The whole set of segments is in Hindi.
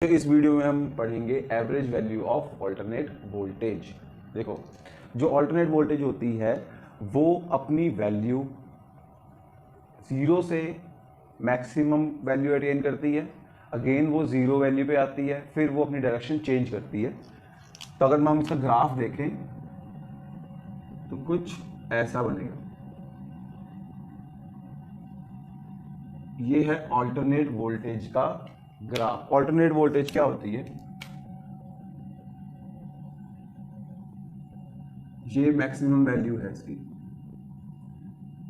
तो इस वीडियो में हम पढ़ेंगे average value of alternate voltage. देखो, जो ऑल्टरनेट वोल्टेज होती है वो अपनी वैल्यू ज़ीरो से मैक्सिमम वैल्यू अटेन करती है, अगेन वो ज़ीरो वैल्यू पे आती है, फिर वो अपनी डायरेक्शन चेंज करती है। तो अगर हम इसका ग्राफ देखें तो कुछ ऐसा बनेगा। ये है ऑल्टरनेट वोल्टेज का ग्राफ। ऑल्टरनेट वोल्टेज क्या होती है? ये मैक्सिमम वैल्यू है इसकी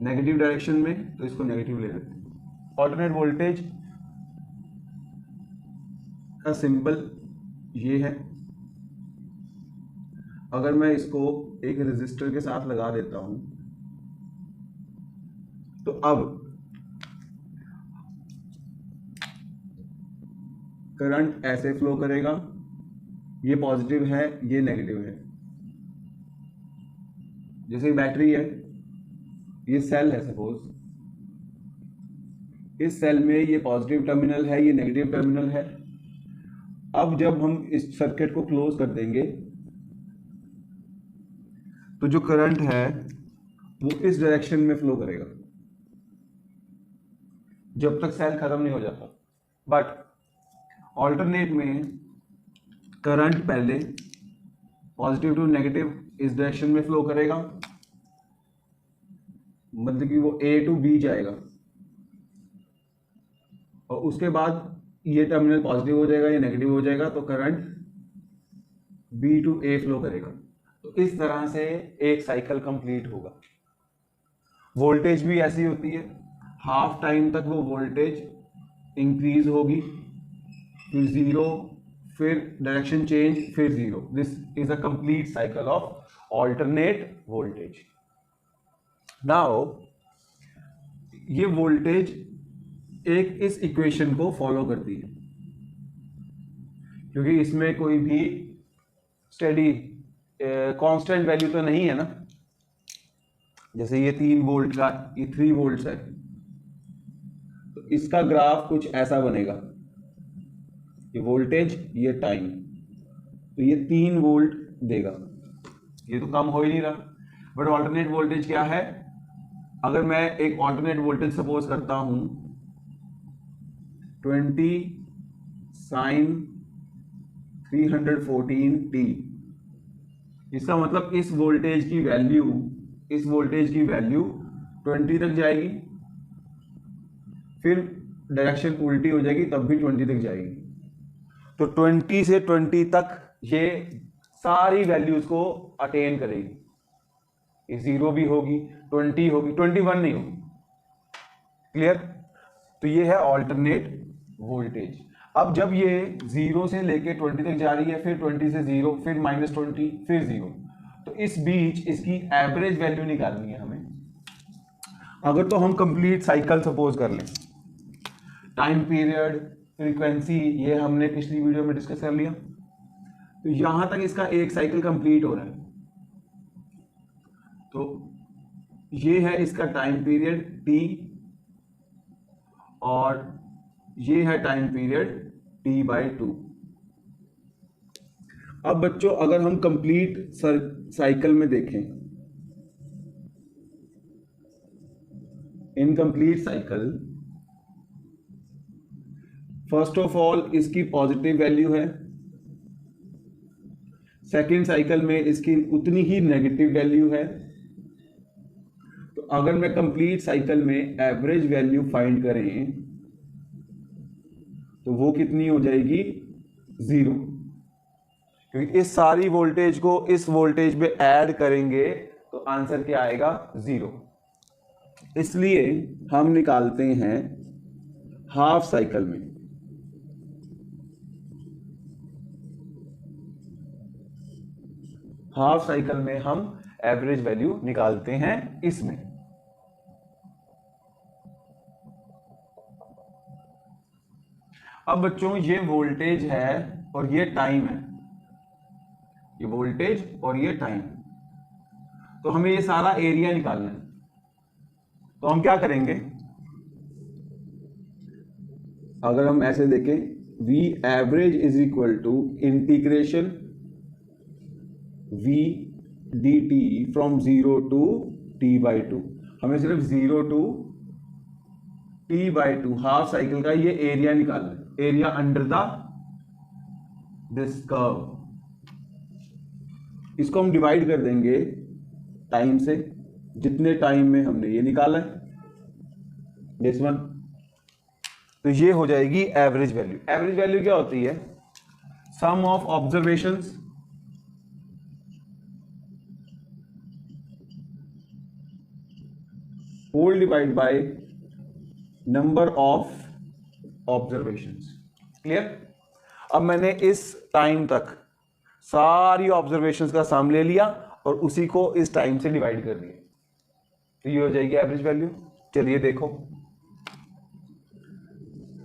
नेगेटिव डायरेक्शन में, तो इसको नेगेटिव ले लेते हैं। ऑल्टरनेट वोल्टेज का सिंबल ये है। अगर मैं इसको एक रेजिस्टर के साथ लगा देता हूं तो अब करंट ऐसे फ्लो करेगा। ये पॉजिटिव है, ये नेगेटिव है। जैसे बैटरी है, ये सेल है सपोज, इस सेल में ये पॉजिटिव टर्मिनल है, ये नेगेटिव टर्मिनल है। अब जब हम इस सर्किट को क्लोज कर देंगे तो जो करंट है वो इस डायरेक्शन में फ्लो करेगा जब तक सेल खत्म नहीं हो जाता। बट ऑल्टरनेट में करंट पहले पॉजिटिव टू नेगेटिव इस डायरेक्शन में फ्लो करेगा, मतलब कि वो ए टू बी जाएगा, और उसके बाद ये टर्मिनल पॉजिटिव हो जाएगा, ये नेगेटिव हो जाएगा, तो current B to A flow करेगा। तो इस तरह से एक साइकिल कंप्लीट होगा। वोल्टेज भी ऐसी होती है, हाफ टाइम तक वो वोल्टेज इंक्रीज होगी, फिर ज़ीरो, फिर डायरेक्शन चेंज, फिर zero. This is a complete cycle of alternate voltage. Now ये वोल्टेज एक इस इक्वेशन को फॉलो करती है, क्योंकि इसमें कोई भी स्टेडी कांस्टेंट वैल्यू तो नहीं है ना। जैसे ये 3 वोल्ट का, ये 3 वोल्ट है, तो इसका ग्राफ कुछ ऐसा बनेगा। ये वोल्टेज, ये टाइम, तो ये 3 वोल्ट देगा। ये तो कम हो ही नहीं रहा। बट ऑल्टरनेट वोल्टेज क्या है? अगर मैं एक ऑल्टरनेट वोल्टेज सपोज करता हूं 20 sin 314t, इसका मतलब इस वोल्टेज की वैल्यू 20 तक जाएगी, फिर डायरेक्शन उल्टी हो जाएगी, तब भी 20 तक जाएगी। तो 20 से 20 तक ये सारी वैल्यूज को अटेन करेगी। ये 0 भी होगी, 20 होगी, 21 नहीं होगी। क्लियर? तो ये है ऑल्टरनेट वोल्टेज। अब जब ये 0 से लेके 20 तक जा रही है, फिर 20 से 0, फिर -20, फिर 0, तो इस बीच इसकी एवरेज वैल्यू निकालनी है हमें। अगर तो हम कंप्लीट साइकिल सपोज कर लें, टाइम पीरियड, फ्रीक्वेंसी, ये हमने पिछली वीडियो में डिस्कस कर लिया। तो यहां तक इसका एक साइकिल कंप्लीट हो रहा है। तो ये है इसका टाइम पीरियड t, और ये है टाइम पीरियड t/2। अब बच्चों, अगर हम कंप्लीट साइकिल में देखें, incomplete cycle, first of all इसकी पॉजिटिव वैल्यू है, सेकेंड साइकिल में इसकी उतनी ही नेगेटिव वैल्यू है। तो अगर मैं कंप्लीट साइकिल में एवरेज वैल्यू फाइंड करें तो वो कितनी हो जाएगी? 0, क्योंकि इस सारी वोल्टेज को इस वोल्टेज में ऐड करेंगे तो आंसर क्या आएगा? 0। इसलिए हम निकालते हैं हाफ साइकिल में। हाफ साइकिल में हम एवरेज वैल्यू निकालते हैं इसमें। अब बच्चों, ये वोल्टेज है और ये टाइम है। ये वोल्टेज और ये टाइम, तो हमें ये सारा एरिया निकालना है। तो हम क्या करेंगे? अगर हम ऐसे देखें, V average is equal to integration V D T from 0 to t/2। हमें सिर्फ 0 टू t/2 हाफ साइकिल का ये एरिया निकालना है, area under the this curve. इसको हम डिवाइड कर देंगे टाइम से, जितने टाइम में हमने ये निकाला है दिस वन, तो ये हो जाएगी एवरेज वैल्यू। एवरेज वैल्यू क्या होती है? Sum of observations whole divide by number of observations. Clear? अब मैंने इस टाइम तक सारी ऑब्जर्वेशंस का सम ले लिया और उसी को इस टाइम से डिवाइड कर दिया, तो ये हो जाएगी एवरेज वैल्यू। चलिए देखो,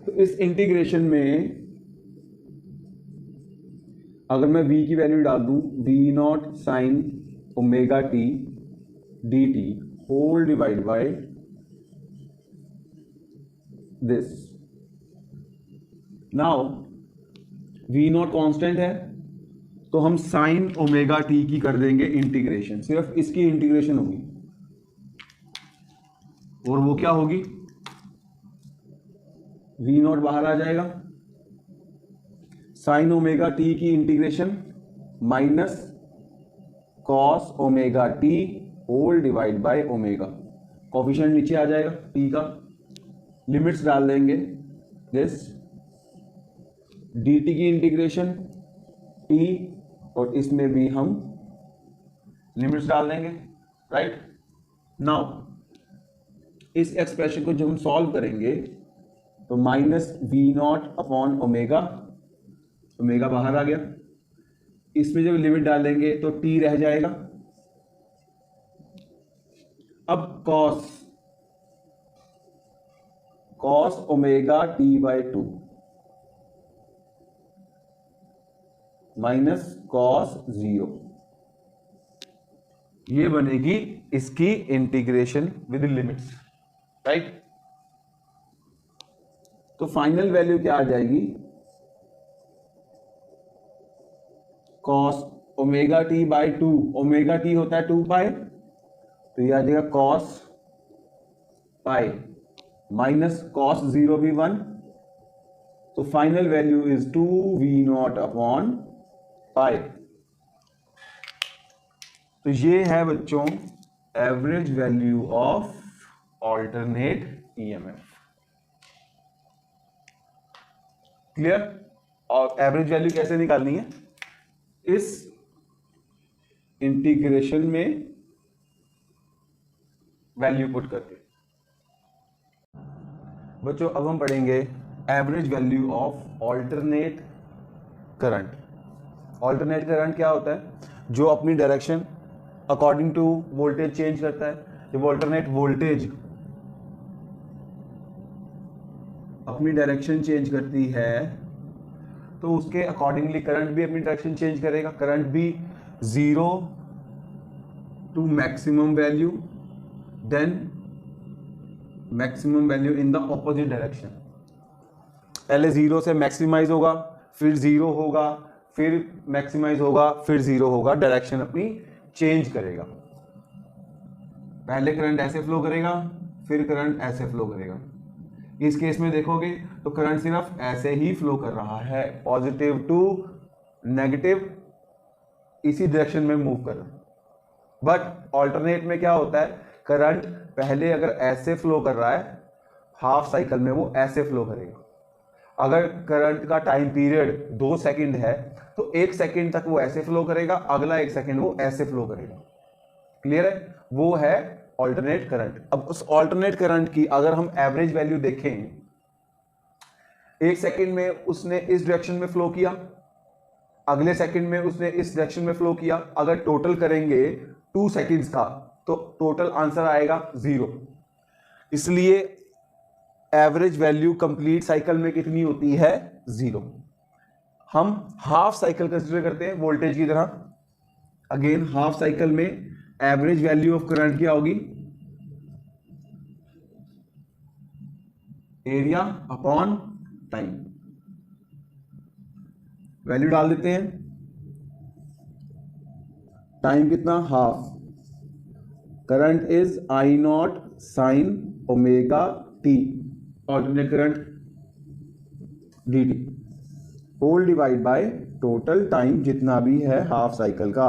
तो इस इंटीग्रेशन में अगर मैं v की वैल्यू डाल दूं, v0 sine omega T D T whole divide by this. Now v0 constant है, तो हम साइन ओमेगा टी की कर देंगे इंटीग्रेशन, सिर्फ इसकी इंटीग्रेशन होगी, और वो क्या होगी? v0 बाहर आ जाएगा, साइन ओमेगा टी की integration minus cos omega T whole divide by omega. Coefficient नीचे आ जाएगा टी का, लिमिट्स डाल देंगे दिस डी टी की इंटीग्रेशन टी, और इसमें भी हम लिमिट्स डाल देंगे। राइट नाउ इस एक्सप्रेशन को जब हम सॉल्व करेंगे तो minus v0 upon omega, omega बाहर आ गया, इसमें जब लिमिट डालेंगे तो t रह जाएगा। अब cos omega t/2 minus cos 0, ये बनेगी इसकी इंटीग्रेशन विद लिमिट्स। राइट, तो फाइनल वैल्यू क्या आ जाएगी? cos omega t/2, omega t होता है 2 तो ये आ जाएगा cos पाई माइनस cos 0 भी 1, तो final value is 2v0 upon pi. तो ये है बच्चों average value of alternate EMF. Clear? और एवरेज वैल्यू कैसे निकालनी है? इस इंटीग्रेशन में वैल्यू पुट करके। बच्चों अब हम पढ़ेंगे average value of alternate current. Alternate current क्या होता है? जो अपनी direction according to voltage change करता है। जब ऑल्टरनेट वोल्टेज अपनी डायरेक्शन चेंज करती है तो उसके अकॉर्डिंगली करंट भी अपनी डायरेक्शन चेंज करेगा। करंट भी 0 to maximum value, then maximum value in the opposite direction. पहले 0 से मैक्सिमाइज होगा, फिर 0 होगा, फिर मैक्सिमाइज होगा, फिर 0 होगा, डायरेक्शन अपनी चेंज करेगा। पहले करंट ऐसे फ्लो करेगा, फिर करंट ऐसे फ्लो करेगा। इस केस में देखोगे तो करंट सिर्फ ऐसे ही फ्लो कर रहा है, पॉजिटिव टू नेगेटिव, इसी डायरेक्शन में मूव कर रहा है। बट ऑल्टरनेट में क्या होता है? करंट पहले अगर ऐसे फ्लो कर रहा है, हाफ साइकिल में वो ऐसे फ्लो करेगा। अगर करंट का टाइम पीरियड 2 सेकंड है तो 1 सेकंड तक वो ऐसे फ्लो करेगा, अगला 1 सेकंड वो ऐसे फ्लो करेगा। क्लियर है? वो है ऑल्टरनेट करंट। अब उस ऑल्टरनेट करंट की अगर हम एवरेज वैल्यू देखें, 1 सेकंड में उसने इस डायरेक्शन में फ्लो किया, अगले सेकंड में उसने इस डायरेक्शन में फ्लो किया। अगर टोटल करेंगे 2 सेकंड्स का तो टोटल आंसर आएगा 0। इसलिए एवरेज वैल्यू कंप्लीट साइकिल में कितनी होती है? 0। हम हाफ साइकिल कंसीडर करते हैं वोल्टेज की तरह। अगेन हाफ साइकिल में एवरेज वैल्यू ऑफ करंट क्या होगी? Area upon time. वैल्यू डाल देते हैं, टाइम कितना, half, current is I not sine omega t, alternate current d T, whole divide by total time जितना भी है हाफ साइकिल का।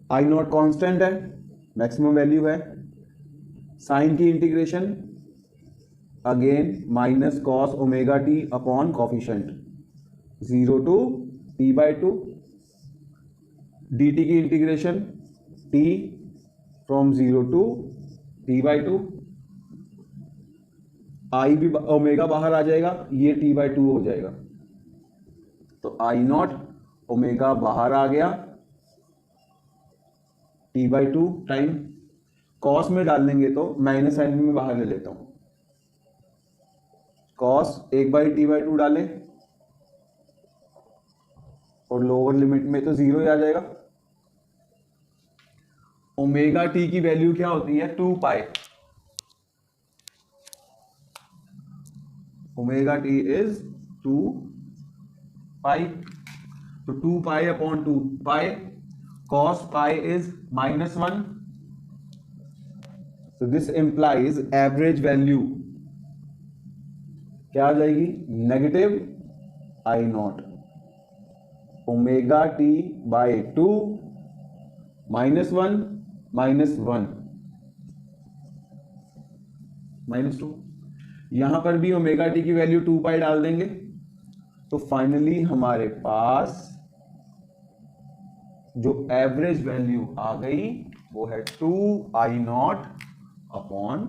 आई नॉट कांस्टेंट है, मैक्सिमम वैल्यू है, साइन की integration again minus cos omega t upon coefficient 0 to t by two, d T की integration t from 0 to t by two, I भी ओमेगा बाहर आ जाएगा, ये टी बाई टू हो जाएगा, तो आई नॉट ओमेगा बाहर आ गया, T by to time, cos में डाल लेंगे तो माइनस साइन में बाहर ले लेता हूं, कॉस 1/t/2 डालें और लोअर लिमिट में तो 0 ही आ जाएगा। ओमेगा टी की वैल्यू क्या होती है, 2 पाई, ओमेगा टी इज 2 पाई, तो 2 pi upon 2 pi, cos pi is -1, so this implies average value क्या आ जाएगी, negative I not omega T by 2 -1 -1 -2, यहां पर भी ओमेगा टी की वैल्यू 2 पाई डाल देंगे, तो फाइनली हमारे पास जो एवरेज वैल्यू आ गई वो है 2 I not upon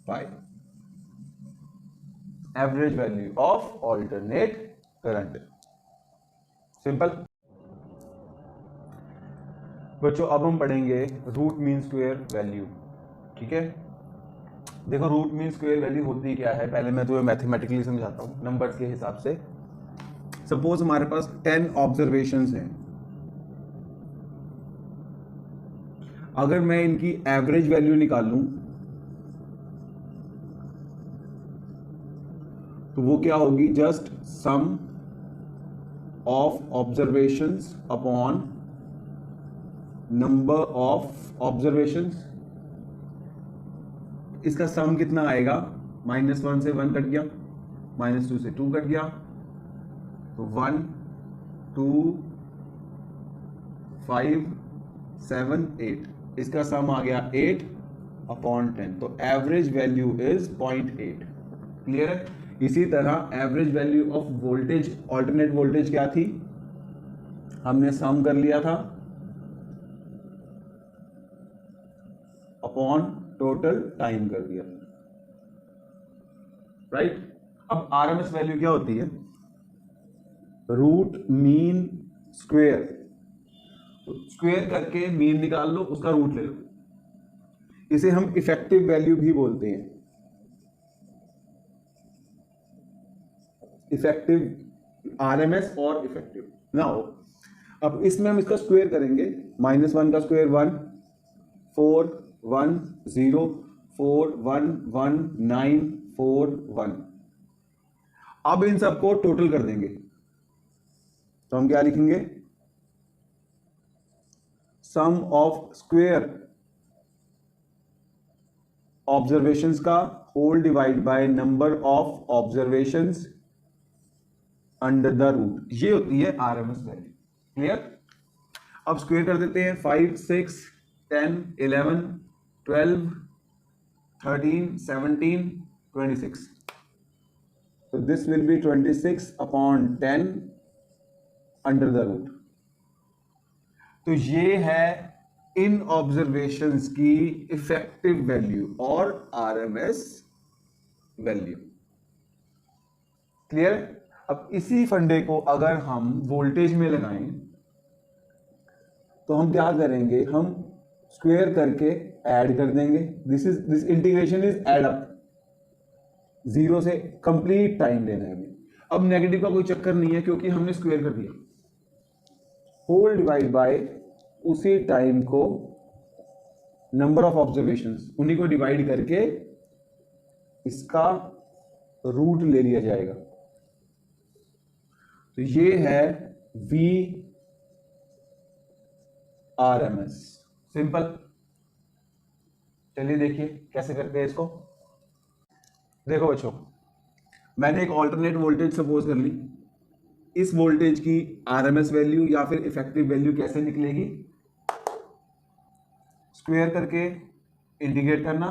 pi, average value of alternate current. Simple बच्चों, अब हम पढ़ेंगे रूट मीन स्क्वायर वैल्यू। ठीक है, देखो रूट मीन स्क्वायर वैल्यू होती क्या है, पहले मैं तुम्हें मैथमेटिकली समझाता हूं नंबर्स के हिसाब से। सपोज हमारे पास 10 ऑब्जर्वेशंस हैं, अगर मैं इनकी एवरेज वैल्यू निकालूं तो वो क्या होगी, just sum of observations upon number of observations. इसका सम कितना आएगा, -1 से 1 कट गया, -2 से 2 कट गया, तो 1 2 5 7 8, इसका सम आ गया 8 अपॉन 10, तो एवरेज वैल्यू इज 0.8। क्लियर है। इसी तरह average value of voltage, alternate voltage क्या थी, हमने सम कर लिया था अपॉन टोटल टाइम कर दिया, राइट। अब आरएमएस वैल्यू क्या होती है, रूट मीन स्क्वायर, स्क्वायर करके मीन निकाल लो, उसका रूट ले लो, इसे हम इफेक्टिव वैल्यू भी बोलते हैं, इफेक्टिव आरएमएस और इफेक्टिव। नाउ अब इसमें हम इसका स्क्वायर करेंगे, -1 का स्क्वायर 1, 4 1 0 4 1 1 9 4 1। अब इन सबको टोटल कर देंगे तो हम क्या लिखेंगे, सम ऑफ स्क्वायर ऑब्जर्वेशंस का whole divide by number of observations under the root, ये होती है आरएमएस वैल्यू। क्लियर। अब स्क्वायर कर देते हैं, 5 6 10 11 12 13 17 26, so this will be 26 upon 10 under the root. तो ये है इन ऑब्जर्वेशंस की इफेक्टिव वैल्यू और आरएमएस वैल्यू। क्लियर। अब इसी फंडे को अगर हम वोल्टेज में लगाएं तो हम क्या करेंगे, हम स्क्वायर करके ऐड कर देंगे, this integration is add up, 0 से कंप्लीट टाइम लेना है हमें। अब नेगेटिव का कोई चक्कर नहीं है क्योंकि हमने स्क्वायर कर दिया, होल डिवाइड बाय उसी टाइम को नंबर ऑफ ऑब्जर्वेशंस, उन्हीं को डिवाइड करके इसका रूट ले लिया जाएगा। तो ये है V R M S. Simple. चलिए देखिए कैसे करते हैं इसको। देखो बच्चों, मैंने एक ऑल्टरनेट वोल्टेज सपोज कर ली। इस वोल्टेज की आरएमएस वैल्यू या फिर इफेक्टिव वैल्यू कैसे निकलेगी? स्क्वायर करके इंटीग्रेट करना,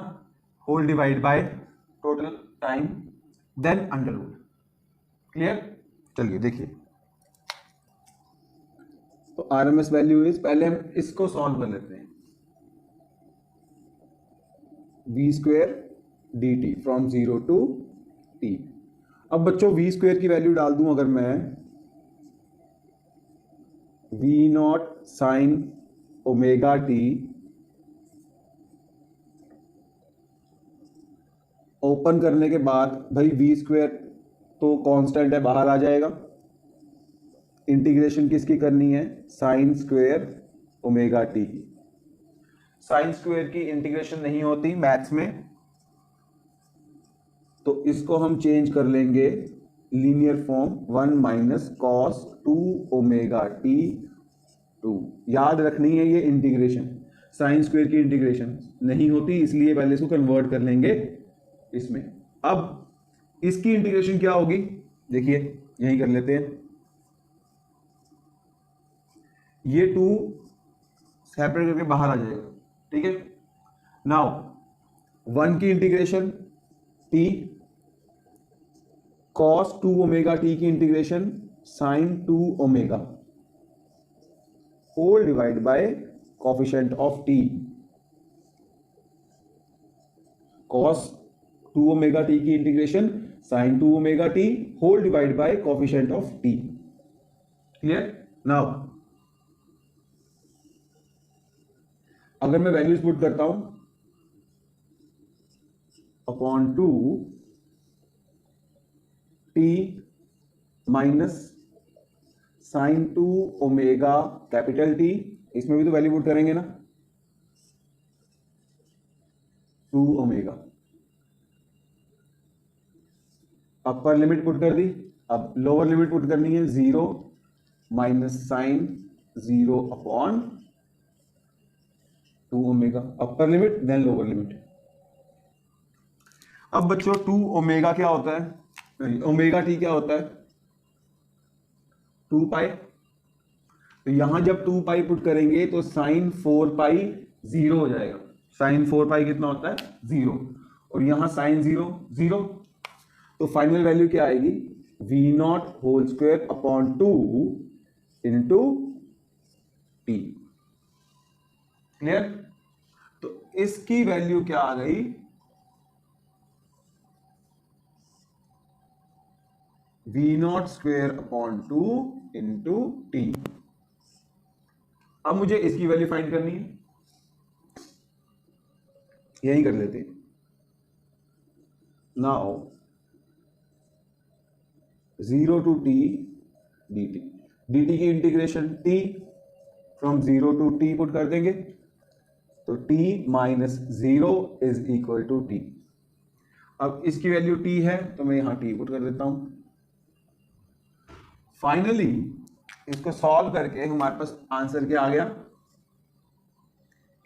whole divide by total time, then under root. Clear? चलिए देखिए। तो आरएमएस वैल्यू इज, पहले हम इसको सॉल्व कर लेते हैं। V square D T from 0 to T. अब बच्चों वी स्क्वेयर की वैल्यू डाल दूं अगर मैं, V naught sine omega T open करने के बाद भाई वी स्क्वेयर तो कांस्टेंट है, बाहर आ जाएगा। इंटीग्रेशन किसकी करनी है? साइन स्क्वेयर ओमेगा टी की। साइन स्क्वेयर की इंटीग्रेशन नहीं होती मैथ्स में, तो इसको हम चेंज कर लेंगे linear form 1 minus cos 2 omega T 2। याद रखनी है ये इंटीग्रेशन, साइन स्क्वेयर की इंटीग्रेशन नहीं होती, इसलिए पहले इसको कन्वर्ट कर लेंगे इसमें। अब इसकी इंटीग्रेशन क्या होगी? देखिए यही कर लेते हैं। ये 2 सेपरेट करके बाहर आ जाएगा, ठीक है। नाउ 1 की integration t, cos 2 omega t की integration sin 2 omega, whole divide by coefficient of t। cos 2 omega t की integration sin 2 omega t whole divide by coefficient of t। Clear? Now अगर मैं वैल्यूज पुट करता हूं, upon 2 t minus sine 2 omega capital T, इसमें भी तो वैल्यू पुट करेंगे ना, 2 ओमेगा। अपर लिमिट पुट कर दी, अब लोअर लिमिट पुट करनी है 0 minus sine 0 upon 2 omega. Upper limit then lower limit. अब बच्चों 2 ओमेगा क्या होता है? ओमेगा टी क्या होता है? 2 पाई। तो यहां जब 2 पाई पुट करेंगे तो साइन 4 पाई 0 हो जाएगा। साइन 4 पाई कितना होता है? 0। और यहां साइन 0 0। तो फाइनल वैल्यू क्या आएगी? V naught whole square upon 2 into T. Clear? तो इसकी वैल्यू क्या आ गई? V naught square upon 2 into T. अब मुझे इसकी वैल्यू फाइंड करनी है, यही कर लेते हैं। Now 0 to t D t, D T की integration t from 0 to t put कर देंगे, तो t minus 0 is equal to t। अब इसकी वैल्यू t है तो मैं यहां t पुट कर देता हूं। फाइनली इसको सॉल्व करके हमारे पास आंसर क्या आ गया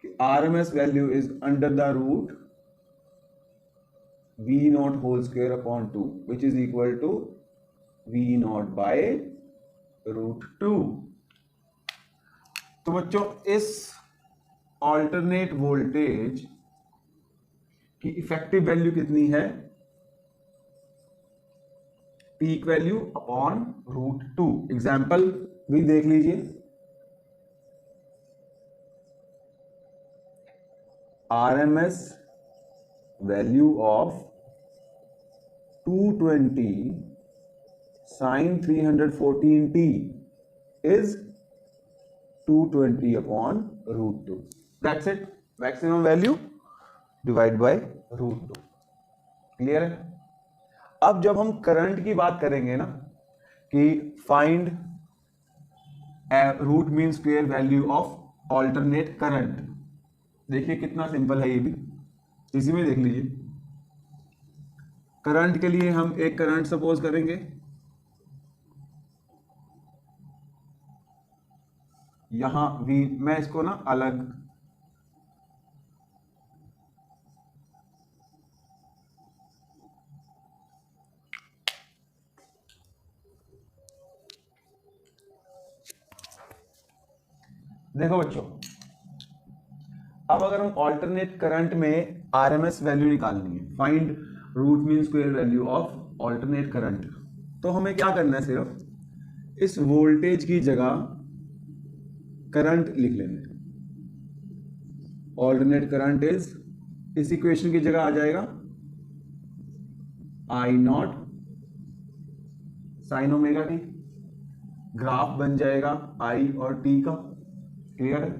कि RMS value is under the root V naught whole square upon 2 which is equal to V naught by root 2। तो बच्चों इस ऑल्टरनेट वोल्टेज की इफेक्टिव वैल्यू कितनी है? Peak value upon root 2। Example भी देख लीजिए। RMS value of 220 sine 314t is 220 upon root 2। That's it. Maximum value divide by root 2। Clear है? अब जब हम करंट की बात करेंगे ना कि find root mean square value of alternate current, देखिए कितना सिंपल है ये भी, इसी में देख लीजिए। करंट के लिए हम एक करंट सपोज करेंगे यहां v, मैं इसको ना अलग देखो बच्चों, अब अगर हम ऑल्टरनेट करंट में आरएमएस वैल्यू निकालनी है, find root mean square value of alternate current, तो हमें क्या करना है, सिर्फ इस वोल्टेज की जगह करंट लिख लेना है। ऑल्टरनेट करंट इज, इस इक्वेशन की जगह आ जाएगा I not sine omega t, graph बन जाएगा आई और टी का। क्लियर है?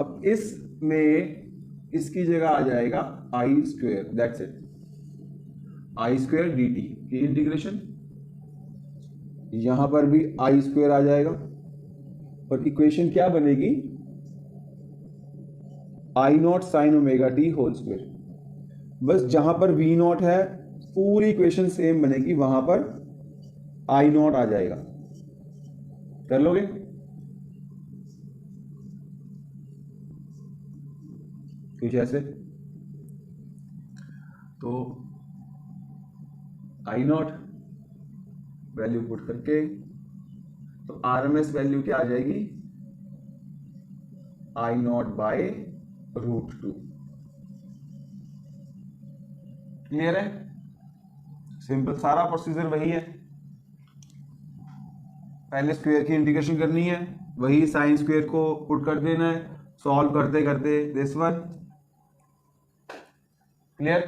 अब इसमें इसकी जगह आ जाएगा I square, that's it, I square D T की इंटीग्रेशन, यहां पर भी आई स्क्वेयर आ जाएगा और इक्वेशन क्या बनेगी, I not sine omega T whole square. बस जहां पर वी नॉट है पूरी इक्वेशन सेम बनेगी, वहां पर आई नॉट आ जाएगा। कर लोगे? कुछ ऐसे, तो आई नॉट वैल्यू पुट करके, तो आरएमएस वैल्यू क्या आ जाएगी, आई नॉट बाय रूट 2। क्लियर है? सिंपल, सारा प्रोसीजर वही है। पहले स्क्वायर की इंटीग्रेशन करनी है, वही साइन स्क्वायर को पुट कर देना है, सॉल्व करते करते दिस वन। क्लियर?